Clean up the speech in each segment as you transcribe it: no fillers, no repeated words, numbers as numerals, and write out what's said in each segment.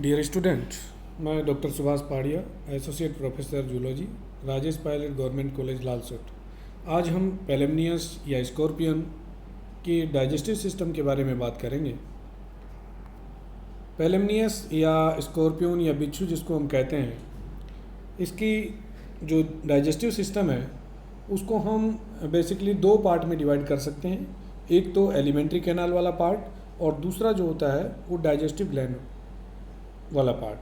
Dear student, मैं doctor Subhash Padiya, associate professor zoology, Rajesh Pilot government college Lalsot. आज हम पेलेमनियस या स्कॉर्पियन की डाइजेस्टिव सिस्टम के बारे में बात करेंगे। पेलेमनियस या स्कॉर्पियन या बिच्छू जिसको हम कहते हैं, इसकी जो डाइजेस्टिव सिस्टम है उसको हम बेसिकली दो पार्ट में डिवाइड कर सकते हैं। एक तो एलिमेंट्री कैनाल वाला पार्ट और दूसरा जो होता है वो डाइजेस्टिव ग्लैंड वाला पार्ट।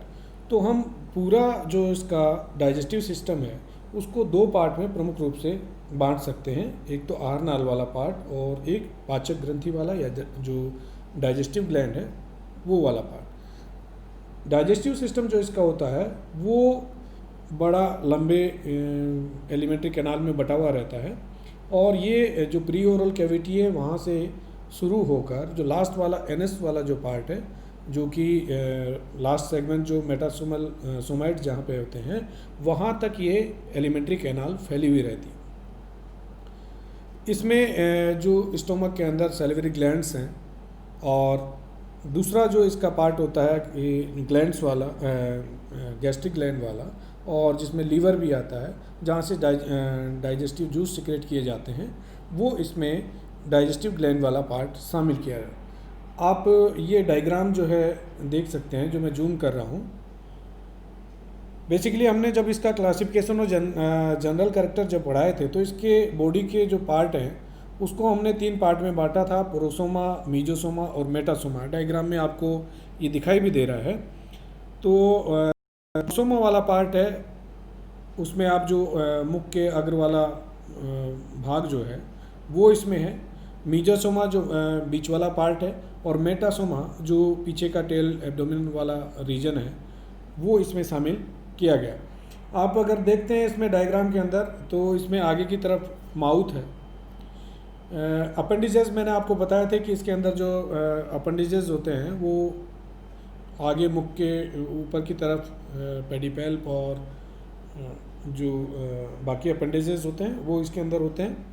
तो हम पूरा जो इसका डाइजेस्टिव सिस्टम है उसको दो पार्ट में प्रमुख रूप से बांट सकते हैं। एक तो आहार नाल वाला पार्ट और एक पाचक ग्रंथि वाला या जो डाइजेस्टिव ग्लैंड है वो वाला पार्ट। डाइजेस्टिव सिस्टम जो इसका होता है वो बड़ा लंबे एलिमेंट्री कैनाल में बटा हुआ रहता है और ये जो प्री ओरल कैविटी है वहाँ से शुरू होकर जो लास्ट वाला एनएस वाला जो पार्ट है, जो कि लास्ट सेगमेंट जो मेटासोमल सोमाइट्स जहाँ पे होते हैं वहाँ तक ये एलिमेंट्री कैनाल फैली हुई रहती है। इसमें जो स्टोमक के अंदर सैलिवरी ग्लैंड्स हैं और दूसरा जो इसका पार्ट होता है ग्लैंड्स वाला, गैस्ट्रिक ग्लैंड वाला, और जिसमें लीवर भी आता है जहाँ से डाइजेस्टिव जूस सिक्रेट किए जाते हैं, वो इसमें डाइजेस्टिव ग्लैंड वाला पार्ट शामिल किया है। आप ये डायग्राम जो है देख सकते हैं, जो मैं जूम कर रहा हूँ। बेसिकली हमने जब इसका क्लासिफिकेशन और जनरल कैरेक्टर जब पढ़ाए थे तो इसके बॉडी के जो पार्ट हैं उसको हमने तीन पार्ट में बांटा था, प्रोसोमा, मीजोसोमा और मेटासोमा। डायग्राम में आपको ये दिखाई भी दे रहा है। तो प्रोसोमा वाला पार्ट है, उसमें आप जो मुख के अग्र वाला भाग जो है वो इसमें है। मीजोसोमा जो बीच वाला पार्ट है और मेटासोमा जो पीछे का टेल एब्डोमेन वाला रीजन है वो इसमें शामिल किया गया। आप अगर देखते हैं इसमें डायग्राम के अंदर तो इसमें आगे की तरफ माउथ है। अपेंडिजेस मैंने आपको बताया था कि इसके अंदर जो अपेंडिजेस होते हैं वो आगे मुख के ऊपर की तरफ पेडिपेल्प और जो बाकी अपेंडिजेस होते हैं वो इसके अंदर होते हैं।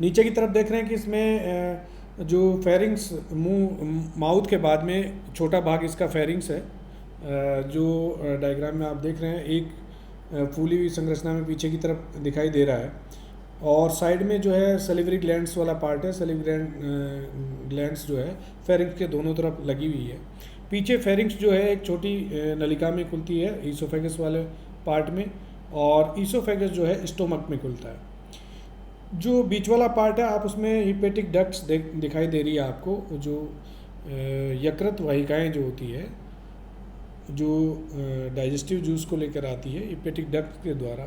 नीचे की तरफ देख रहे हैं कि इसमें जो फेरिंग्स, मुंह माउथ के बाद में छोटा भाग इसका फेरिंग्स है, जो डायग्राम में आप देख रहे हैं एक फूली हुई संरचना में पीछे की तरफ दिखाई दे रहा है। और साइड में जो है सलिवरी ग्लैंड्स वाला पार्ट है। सलिवरी ग्लैंड्स जो है फेरिंग्स के दोनों तरफ लगी हुई है। पीछे फेरिंग्स जो है एक छोटी नलिका में खुलती है ईसोफेगस वाले पार्ट में, और ईसोफेगस जो है स्टोमक में खुलता है। जो बीच वाला पार्ट है आप उसमें हिपेटिक डक्ट्स दिखाई दे रही है आपको, जो यकृत वाहिकाएँ जो होती है जो डाइजेस्टिव जूस को लेकर आती है हिपेटिक डक्ट के द्वारा,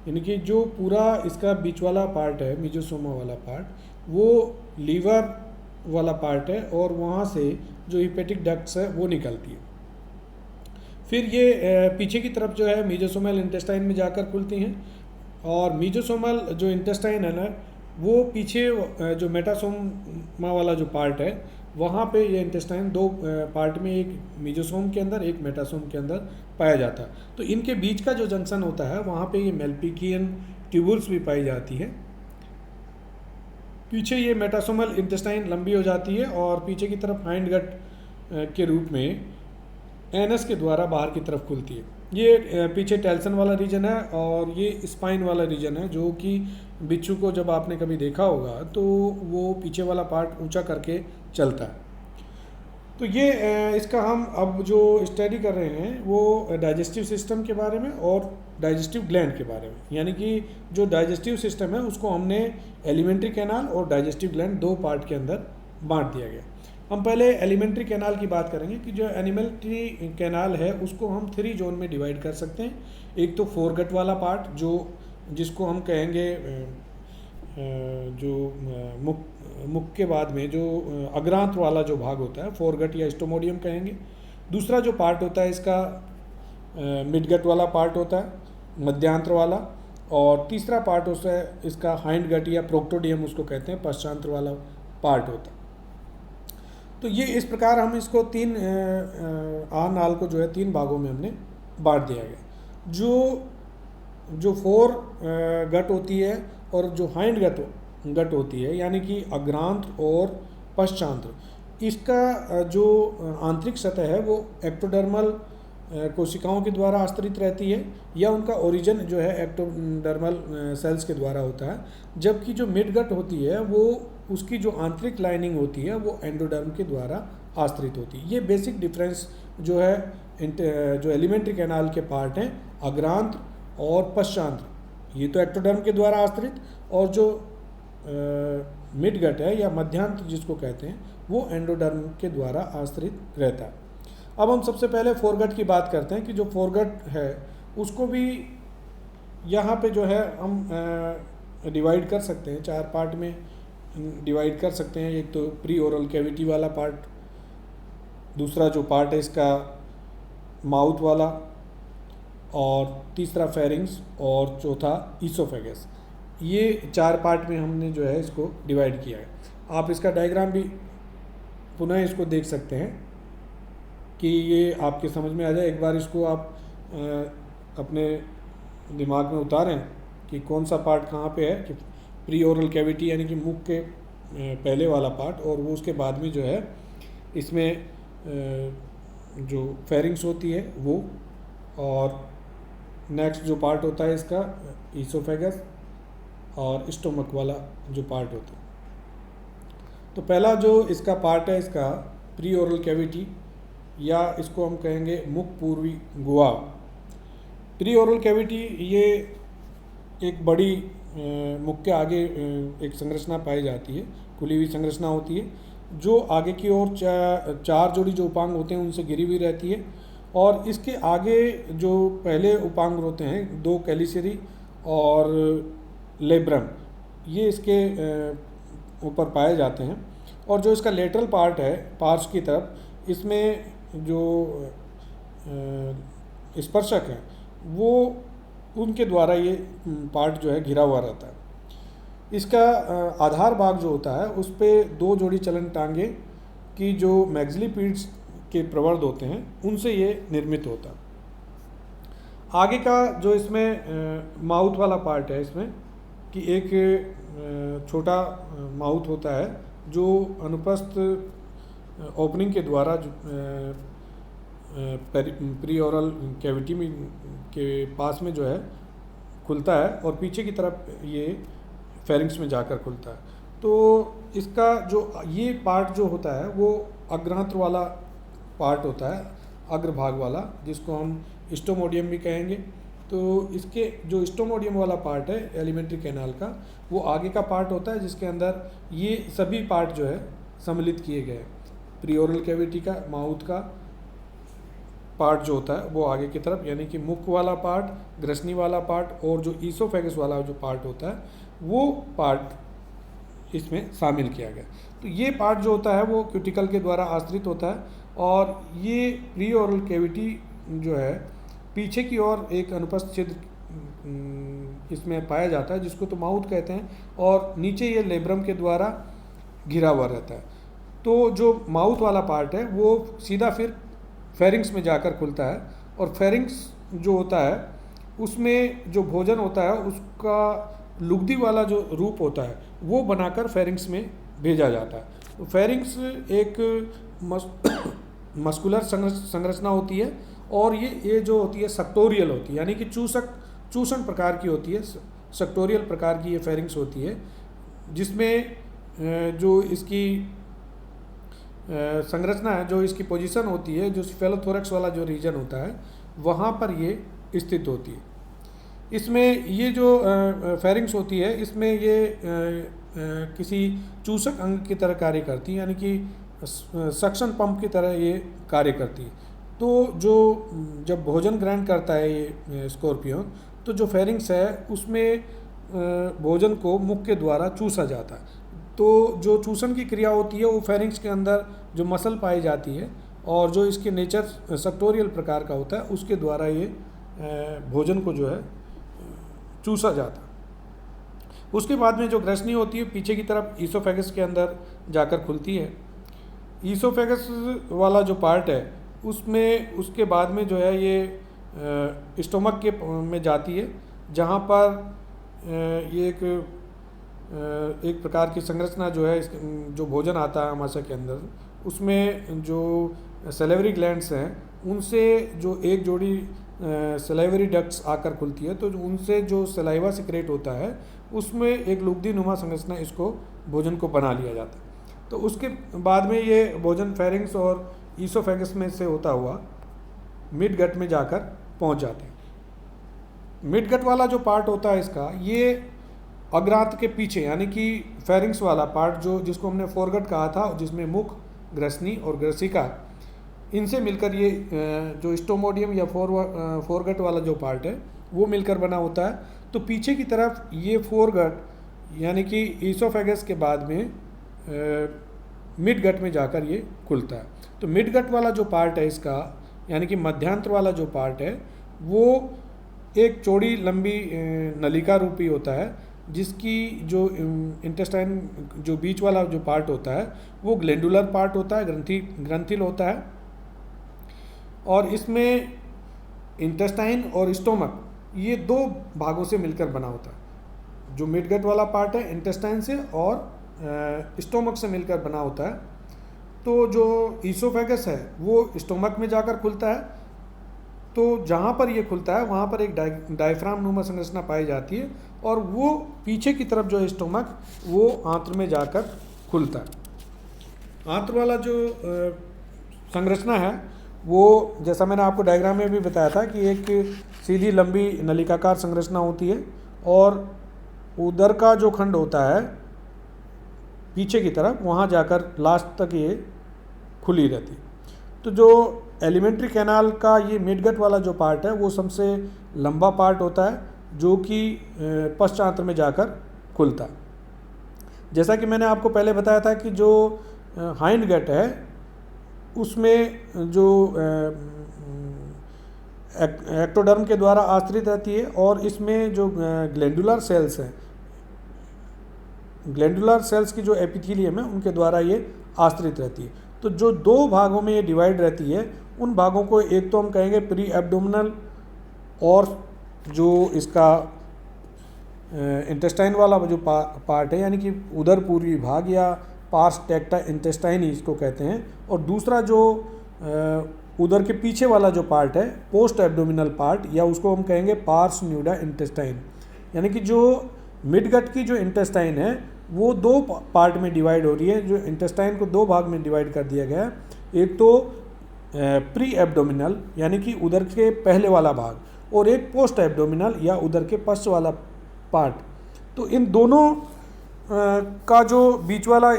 यानी कि जो पूरा इसका बीच वाला पार्ट है मीजोसोमा वाला पार्ट वो लीवर वाला पार्ट है और वहाँ से जो हिपेटिक डक्ट्स है वो निकलती है। फिर ये पीछे की तरफ जो है मीजोसोमल इंटेस्टाइन में जाकर खुलती हैं, और मीजोसोमल जो इंटेस्टाइन है ना वो पीछे जो मेटासोमा वाला जो पार्ट है वहाँ पे ये इंटेस्टाइन दो पार्ट में, एक मीजोसोम के अंदर एक मेटासोम के अंदर पाया जाता है। तो इनके बीच का जो जंक्शन होता है वहाँ पे ये मेल्पिकियन ट्यूबुल्स भी पाई जाती है। पीछे ये मेटासोमल इंटेस्टाइन लंबी हो जाती है और पीछे की तरफ हाइंड गट के रूप में एनस के द्वारा बाहर की तरफ खुलती है। ये पीछे टेल्सन वाला रीजन है और ये स्पाइन वाला रीजन है, जो कि बिच्छू को जब आपने कभी देखा होगा तो वो पीछे वाला पार्ट ऊंचा करके चलता है। तो ये इसका हम अब जो स्टडी कर रहे हैं वो डाइजेस्टिव सिस्टम के बारे में और डाइजेस्टिव ग्लैंड के बारे में, यानी कि जो डाइजेस्टिव सिस्टम है उसको हमने एलिमेंट्री कैनाल और डाइजेस्टिव ग्लैंड दो पार्ट के अंदर बांट दिया गया। हम पहले एलिमेंट्री कैनाल की बात करेंगे कि जो एलिमेंट्री कैनाल है उसको हम थ्री जोन में डिवाइड कर सकते हैं। एक तो फोरगट वाला पार्ट जो जिसको हम कहेंगे जो मुख के बाद में जो अग्रांत वाला जो भाग होता है फोरगट या स्टोमोडियम कहेंगे। दूसरा जो पार्ट होता है इसका मिडगट वाला पार्ट होता है, मध्यांत्र वाला, और तीसरा पार्ट होता है इसका हाइंड गट या प्रोक्टोडियम उसको कहते हैं, पश्चांत्र वाला पार्ट होता है। तो ये इस प्रकार हम इसको तीन आहार नाल को जो है तीन भागों में हमने बांट दिया गया। जो फोर गट होती है और जो हाइंड गट होती है, यानी कि अग्रांत्र और पश्चांत्र, इसका जो आंतरिक सतह है वो एक्टोडर्मल कोशिकाओं के द्वारा आस्तरित रहती है, या उनका ओरिजिन जो है एक्टोडर्मल सेल्स के द्वारा होता है, जबकि जो मिडगट होती है वो उसकी जो आंतरिक लाइनिंग होती है वो एंडोडर्म के द्वारा आस्तरित होती है। ये बेसिक डिफरेंस जो है जो एलिमेंट्री कैनाल के पार्ट हैं, अग्रांत्र और पश्चांत्र, ये तो एक्टोडर्म के द्वारा आस्तरित, और जो मिडगट है या मध्यांत्र जिसको कहते हैं वो एंडोडर्म के द्वारा आश्रित रहता है। अब हम सबसे पहले फोरगट की बात करते हैं कि जो फोरगट है उसको भी यहाँ पे जो है हम डिवाइड कर सकते हैं, 4 पार्ट में डिवाइड कर सकते हैं। एक तो प्री ओरल कैविटी वाला पार्ट, दूसरा जो पार्ट है इसका माउथ वाला, और तीसरा फेरिंग्स, और चौथा ईसोफेगस। ये 4 पार्ट में हमने जो है इसको डिवाइड किया है। आप इसका डायग्राम भी पुनः इसको देख सकते हैं कि ये आपके समझ में आ जाए। एक बार इसको आप अपने दिमाग में उतारें कि कौन सा पार्ट कहाँ पे है, कि प्री ओरल कैविटी यानी कि मुख के पहले वाला पार्ट, और वो उसके बाद में जो है इसमें जो फेरिंग्स होती है वो, और नेक्स्ट जो पार्ट होता है इसका ईसोफेगस, और स्टोमक वाला जो पार्ट होता है। तो पहला जो इसका पार्ट है इसका प्री ओरल कैविटी, या इसको हम कहेंगे मुख पूर्वी गुहा। प्री ओरल कैविटी ये एक बड़ी मुख के आगे एक संरचना पाई जाती है, खुली हुई संरचना होती है, जो आगे की ओर 4 जोड़ी जो उपांग होते हैं उनसे घिरी हुई रहती है, और इसके आगे जो पहले उपांग होते हैं 2 कैलिसरी और लेब्रम, ये इसके ऊपर पाए जाते हैं। और जो इसका लेटरल पार्ट है पार्श्व की तरफ, इसमें जो स्पर्शक हैं वो उनके द्वारा ये पार्ट जो है घिरा हुआ रहता है। इसका आधार भाग जो होता है उस पर 2 जोड़ी चलन टांगे की जो मैग्जिलिपीड्स के प्रवर्ध होते हैं उनसे ये निर्मित होता है। आगे का जो इसमें माउथ वाला पार्ट है, इसमें कि एक छोटा माउथ होता है जो अनुपस्थ ओपनिंग के द्वारा प्री ओरल कैविटी में के पास में जो है खुलता है, और पीछे की तरफ ये फेरिंग्स में जाकर खुलता है। तो इसका जो ये पार्ट जो होता है वो अग्रांत्र वाला पार्ट होता है, अग्रभाग वाला, जिसको हम स्टोमोडियम भी कहेंगे। तो इसके जो स्टोमोडियम वाला पार्ट है एलिमेंट्री कैनाल का, वो आगे का पार्ट होता है जिसके अंदर ये सभी पार्ट जो है सम्मिलित किए गए। प्री ओरल कैविटी का माउथ का पार्ट जो होता है वो आगे की तरफ, यानी कि मुख वाला पार्ट, ग्रसनी वाला पार्ट, और जो ईसोफेगस वाला जो पार्ट होता है वो पार्ट इसमें शामिल किया गया। तो ये पार्ट जो होता है वो क्यूटिकल के द्वारा आश्रित होता है, और ये प्री ओरल कैविटी जो है पीछे की ओर एक अनुपस्थ छिद्र इसमें पाया जाता है जिसको तो माउथ कहते हैं, और नीचे ये लेब्रम के द्वारा घिरा हुआ रहता है। तो जो माउथ वाला पार्ट है वो सीधा फिर फेरिंग्स में जाकर खुलता है, और फेरिंग्स जो होता है उसमें जो भोजन होता है उसका लुगदी वाला जो रूप होता है वो बनाकर फेरिंग्स में भेजा जाता है। तो फेरिंग्स एक मस्कुलर संरचना होती है, और ये जो होती है सेक्टोरियल होती है, यानी कि चूषण प्रकार की होती है, सेक्टोरियल प्रकार की ये फेरिंग्स होती है, जिसमें जो इसकी संरचना है, जो इसकी पोजीशन होती है, जो स्फेलोथोरैक्स वाला जो रीजन होता है वहाँ पर ये स्थित होती है। इसमें ये जो फेरिंग्स होती है इसमें ये किसी चूसक अंग की तरह कार्य करती है, यानी कि सक्शन पंप की तरह ये कार्य करती है। तो जो जब भोजन ग्रहण करता है ये स्कॉर्पियन, तो जो फेरिंग्स है उसमें भोजन को मुख के द्वारा चूसा जाता है। तो जो चूसन की क्रिया होती है वो फेरिंग्स के अंदर जो मसल पाई जाती है, और जो इसके नेचर सेक्टोरियल प्रकार का होता है उसके द्वारा ये भोजन को जो है चूसा जाता है। उसके बाद में जो ग्रसनी होती है पीछे की तरफ ईसोफेगस के अंदर जाकर खुलती है। ईसोफेगस वाला जो पार्ट है उसमें उसके बाद में जो है ये स्टोमक के में जाती है, जहाँ पर ये एक प्रकार की संरचना जो है जो भोजन आता है आमाशय के अंदर उसमें जो सलेवरी ग्लैंड्स हैं उनसे जो एक जोड़ी सलाइवरी डक्ट्स आकर खुलती है, तो उनसे जो सलाइवा सिक्रेट होता है उसमें एक लुगदी नुमा संरचना इसको भोजन को बना लिया जाता है। तो उसके बाद में ये भोजन फेरिंग्स और ईसोफेगस में से होता हुआ मिड गट में जाकर पहुंच जाते हैं। मिड गट वाला जो पार्ट होता है इसका, ये अग्रांत के पीछे यानी कि फेरिंग्स वाला पार्ट जो जिसको हमने फोरगट कहा था, जिसमें मुख, ग्रसनी और ग्रसिका इनसे मिलकर ये जो स्टोमोडियम या फोरगट वाला जो पार्ट है वो मिलकर बना होता है। तो पीछे की तरफ ये फोरगट यानी कि ईसोफेगस के बाद में मिड गट में जाकर ये खुलता है। तो मिड गट वाला जो पार्ट है इसका यानी कि मध्यांतर वाला जो पार्ट है वो एक चौड़ी लंबी नलिका रूपी होता है, जिसकी जो इंटेस्टाइन जो बीच वाला जो पार्ट होता है वो ग्लैंडुलर पार्ट होता है, ग्रंथिल होता है। और इसमें इंटेस्टाइन और स्टोमक ये दो भागों से मिलकर बना होता है। जो मिड गट वाला पार्ट है इंटेस्टाइन से और स्टोमक से मिलकर बना होता है। तो जो ईसोफेगस है वो स्टोमक में जाकर खुलता है। तो जहाँ पर ये खुलता है वहाँ पर एक डायफ्राम नुमा संरचना पाई जाती है और वो पीछे की तरफ जो है स्टोमक वो आंत्र में जाकर खुलता है। आंत्र वाला जो संरचना है वो जैसा मैंने आपको डायग्राम में भी बताया था कि एक सीधी लंबी नलिकाकार संरचना होती है और उदर का जो खंड होता है पीछे की तरफ वहाँ जाकर लास्ट तक ये खुली रहती। तो जो एलिमेंट्री कैनाल का ये मिडगट वाला जो पार्ट है वो सबसे लंबा पार्ट होता है जो कि पश्चांत्र में जाकर खुलता है। जैसा कि मैंने आपको पहले बताया था कि जो हाइंड गट है उसमें जो एक्टोडर्म के द्वारा आश्रित रहती है और इसमें जो ग्लैंडुलर सेल्स हैं, ग्लैंडुलर सेल्स की जो एपिथेलियम है उनके द्वारा ये आश्रित रहती है। तो जो दो भागों में ये डिवाइड रहती है उन भागों को एक तो हम कहेंगे प्री एब्डोमिनल और जो इसका इंटेस्टाइन वाला जो पार्ट है यानी कि उदर पूर्वी भाग या पार्स टेक्टा इंटेस्टाइनी इसको कहते हैं, और दूसरा जो उदर के पीछे वाला जो पार्ट है पोस्ट एब्डोमिनल पार्ट या उसको हम कहेंगे पार्स न्यूडा इंटेस्टाइन। यानी कि जो मिडगट की जो इंटेस्टाइन है वो दो पार्ट में डिवाइड हो रही है। जो इंटेस्टाइन को दो भाग में डिवाइड कर दिया गया है, एक तो प्री एब्डोमिनल यानी कि उदर के पहले वाला भाग और एक पोस्ट एब्डोमिनल या उदर के पश्च वाला पार्ट। तो इन दोनों का जो बीच वाला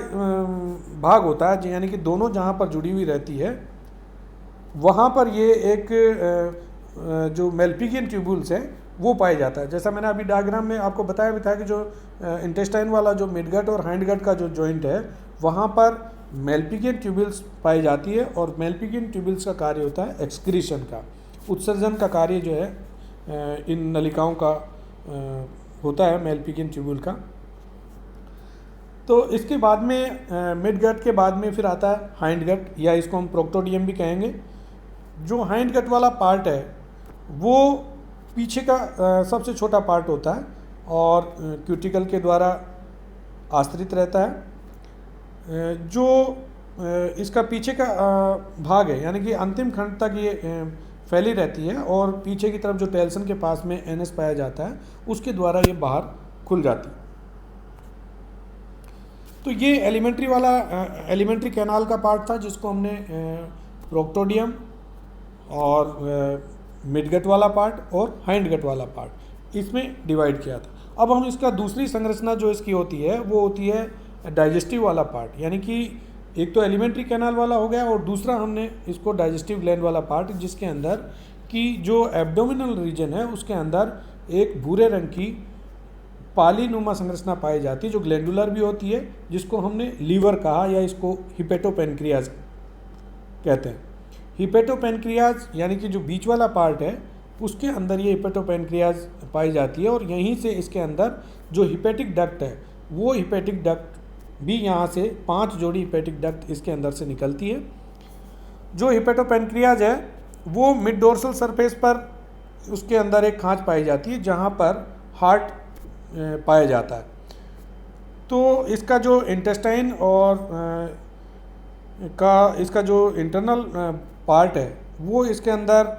भाग होता है यानी कि दोनों जहाँ पर जुड़ी हुई रहती है वहाँ पर ये एक जो मेल्पिगियन ट्यूब्यूल्स है वो पाया जाता है। जैसा मैंने अभी डायग्राम में आपको बताया भी था कि जो इंटेस्टाइन वाला जो मिडगट और हाइंडगट का जो जॉइंट है वहाँ पर मेल्पिगियन ट्यूब्यूल्स पाई जाती है और मेल्पिगियन ट्यूब्यूल्स का कार्य होता है एक्सक्रीशन का, उत्सर्जन का कार्य जो है इन नलिकाओं का होता है मेल्पिगियन ट्यूब्यूल का। तो इसके बाद में मिडगट के बाद में फिर आता है हाइंडगट या इसको हम प्रोक्टोडियम भी कहेंगे। जो हाइंडगट वाला पार्ट है वो पीछे का सबसे छोटा पार्ट होता है और क्यूटिकल के द्वारा आश्रित रहता है। जो इसका पीछे का भाग है यानी कि अंतिम खंड तक ये फैली रहती है और पीछे की तरफ जो टेल्सन के पास में एनएस पाया जाता है उसके द्वारा ये बाहर खुल जाती है। तो ये एलिमेंट्री कैनाल का पार्ट था जिसको हमने प्रोक्टोडियम और मिडगट वाला पार्ट और हाइंडगट वाला पार्ट इसमें डिवाइड किया था। अब हम इसका दूसरी संरचना जो इसकी होती है वो होती है डाइजेस्टिव वाला पार्ट, यानी कि एक तो एलिमेंट्री कैनाल वाला हो गया और दूसरा हमने इसको डाइजेस्टिव ग्लैंड वाला पार्ट जिसके अंदर की जो एब्डोमिनल रीजन है उसके अंदर एक भूरे रंग की पालीनुमा संरचना पाई जाती है जो ग्लैंडुलर भी होती है, जिसको हमने लीवर कहा या इसको हिपेटोपेनक्रियाज कहते हैं। हिपेटोपेनक्रियाज यानी कि जो बीच वाला पार्ट है उसके अंदर ये हिपेटोपेनक्रियाज पाई जाती है और यहीं से इसके अंदर जो हिपेटिक डक्ट है वो हिपेटिक डक्ट भी यहाँ से 5 जोड़ी हिपेटिक डक्ट इसके अंदर से निकलती है। जो हिपेटोपेनक्रियाज है वो मिड डोर्सल सरफेस पर उसके अंदर एक खांच पाई जाती है जहाँ पर हार्ट पाया जाता है। तो इसका जो इंटेस्टाइन और का इसका जो इंटरनल पार्ट है वो इसके अंदर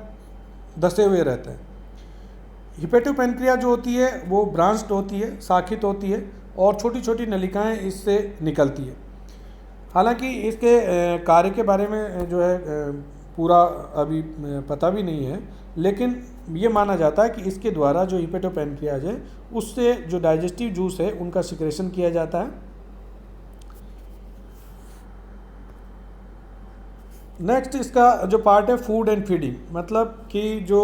धसे हुए रहते हैं। हिपेटोपेनक्रिया जो होती है वो ब्रांच्ड होती है, शाखित होती है और छोटी छोटी नलिकाएं इससे निकलती है। हालांकि इसके कार्य के बारे में जो है पूरा अभी पता भी नहीं है, लेकिन ये माना जाता है कि इसके द्वारा जो हिपेटोपेनक्रियाज है उससे जो डाइजेस्टिव जूस है उनका सिक्रेशन किया जाता है। नेक्स्ट इसका जो पार्ट है फूड एंड फीडिंग, मतलब कि जो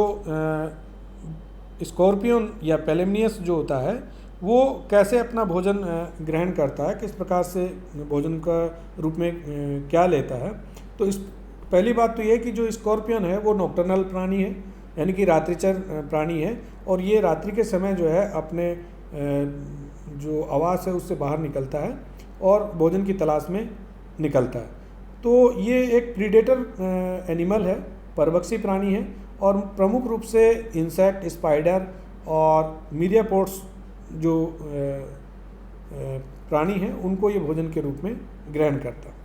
स्कॉर्पियन या पेलेमनियस जो होता है वो कैसे अपना भोजन ग्रहण करता है, किस प्रकार से भोजन का रूप में क्या लेता है। तो इस पहली बात तो ये कि जो स्कॉर्पियन है वो नॉक्टर्नल प्राणी है, यानी कि रात्रिचर प्राणी है, और ये रात्रि के समय जो है अपने जो आवास है उससे बाहर निकलता है और भोजन की तलाश में निकलता है। तो ये एक प्रीडेटर एनिमल है, परभक्षी प्राणी है, और प्रमुख रूप से इंसेक्ट, स्पाइडर और मीरियापोड्स जो प्राणी हैं उनको ये भोजन के रूप में ग्रहण करता है।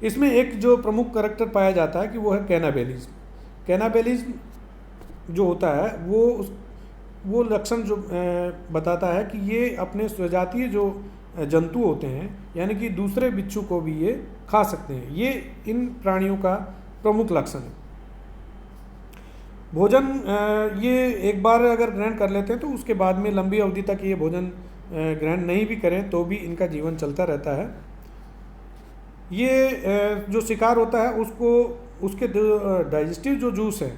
इसमें एक जो प्रमुख करैक्टर पाया जाता है कि वो है कैनाबेलिज्म। कैनाबेलिज्म जो होता है वो लक्षण जो बताता है कि ये अपने स्वजातीय जो जंतु होते हैं, यानी कि दूसरे बिच्छू को भी ये खा सकते हैं। ये इन प्राणियों का प्रमुख लक्षण है। भोजन ये एक बार अगर ग्रहण कर लेते हैं तो उसके बाद में लंबी अवधि तक ये भोजन ग्रहण नहीं भी करें तो भी इनका जीवन चलता रहता है। ये जो शिकार होता है उसको उसके डाइजेस्टिव जो जूस है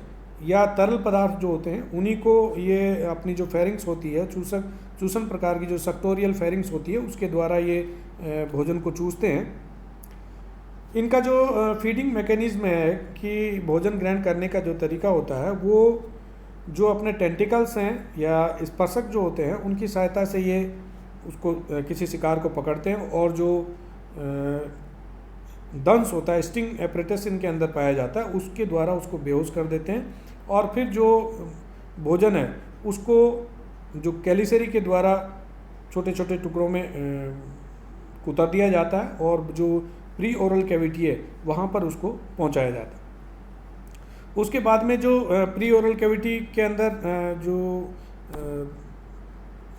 या तरल पदार्थ जो होते हैं उन्हीं को ये अपनी जो फेरिंग्स होती है, चूसन प्रकार की जो सक्टोरियल फेरिंग्स होती है उसके द्वारा ये भोजन को चूसते हैं। इनका जो फीडिंग मैकेनिज्म है कि भोजन ग्रहण करने का जो तरीका होता है वो जो अपने टेंटिकल्स हैं या स्पर्शक जो होते हैं उनकी सहायता से ये उसको किसी शिकार को पकड़ते हैं, और जो दंश होता है, स्टिंग एपरेटस इनके अंदर पाया जाता है, उसके द्वारा उसको बेहोश कर देते हैं। और फिर जो भोजन है उसको जो कैलिसरी के द्वारा छोटे छोटे टुकड़ों में कुतर दिया जाता है और जो प्री ओरल कैविटी है वहाँ पर उसको पहुँचाया जाता है। उसके बाद में जो प्री ओरल कैविटी के अंदर जो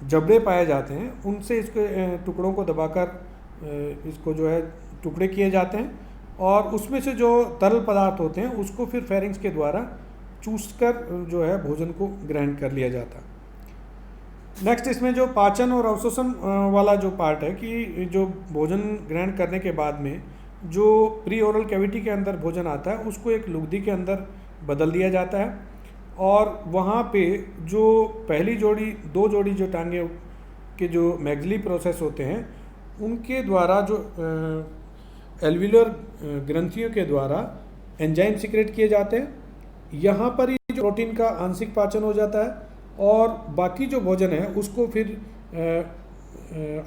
जबड़े पाए जाते हैं उनसे इसके टुकड़ों को दबाकर इसको जो है टुकड़े किए जाते हैं, और उसमें से जो तरल पदार्थ होते हैं उसको फिर फेरिंग्स के द्वारा चूसकर जो है भोजन को ग्रहण कर लिया जाता है। नेक्स्ट इसमें जो पाचन और अवशोषण वाला जो पार्ट है कि जो भोजन ग्रहण करने के बाद में जो प्री ओरल कैविटी के अंदर भोजन आता है उसको एक लुगदी के अंदर बदल दिया जाता है, और वहाँ पे जो पहली जोड़ी दो जोड़ी जो टांगे के जो मैग्जली प्रोसेस होते हैं उनके द्वारा जो एल्विलर ग्रंथियों के द्वारा एंजाइम सिक्रेट किए जाते हैं। यहाँ पर ही जो प्रोटीन का आंशिक पाचन हो जाता है और बाकी जो भोजन है उसको फिर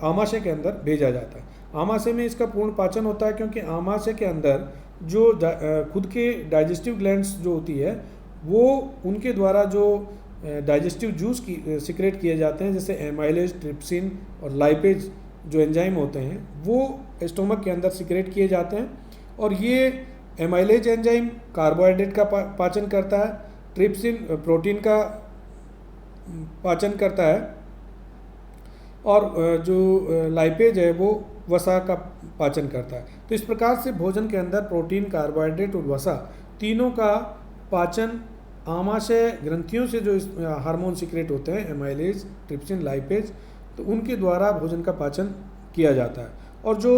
आमाशय के अंदर भेजा जाता है। आमाशय में इसका पूर्ण पाचन होता है क्योंकि आमाशय के अंदर जो खुद के डाइजेस्टिव ग्लैंड्स जो होती है वो उनके द्वारा जो डाइजेस्टिव जूस की सिक्रेट किए जाते हैं, जैसे एमाइलेज, ट्रिप्सिन और लाइपेज जो एंजाइम होते हैं वो स्टोमक के अंदर सिक्रेट किए जाते हैं। और ये एमाइलेज एंजाइम कार्बोहाइड्रेट का पाचन करता है, ट्रिप्सिन प्रोटीन का पाचन करता है, और जो लाइपेज है वो वसा का पाचन करता है। तो इस प्रकार से भोजन के अंदर प्रोटीन, कार्बोहाइड्रेट और वसा तीनों का पाचन आमाशय ग्रंथियों से जो हार्मोन सिक्रेट होते हैं एमाइलेज, ट्रिप्सिन, लाइपेज, तो उनके द्वारा भोजन का पाचन किया जाता है। और जो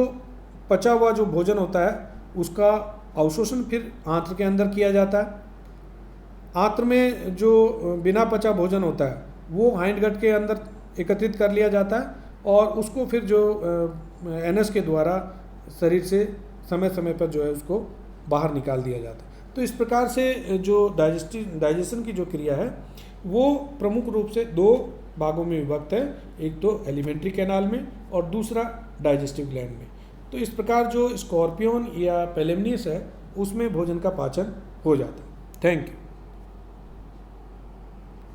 पचा हुआ जो भोजन होता है उसका अवशोषण फिर आंत्र के अंदर किया जाता है। आंत्र में जो बिना पचा भोजन होता है वो हाइंड गट के अंदर एकत्रित कर लिया जाता है और उसको फिर जो एनस के द्वारा शरीर से समय समय पर जो है उसको बाहर निकाल दिया जाता है। तो इस प्रकार से जो डाइजेशन की जो क्रिया है वो प्रमुख रूप से दो भागों में विभक्त है, एक तो एलिमेंट्री कैनाल में और दूसरा डाइजेस्टिव ग्लैंड में। तो इस प्रकार जो स्कॉर्पियन या पेलेमनियस है उसमें भोजन का पाचन हो जाता है। Thank you.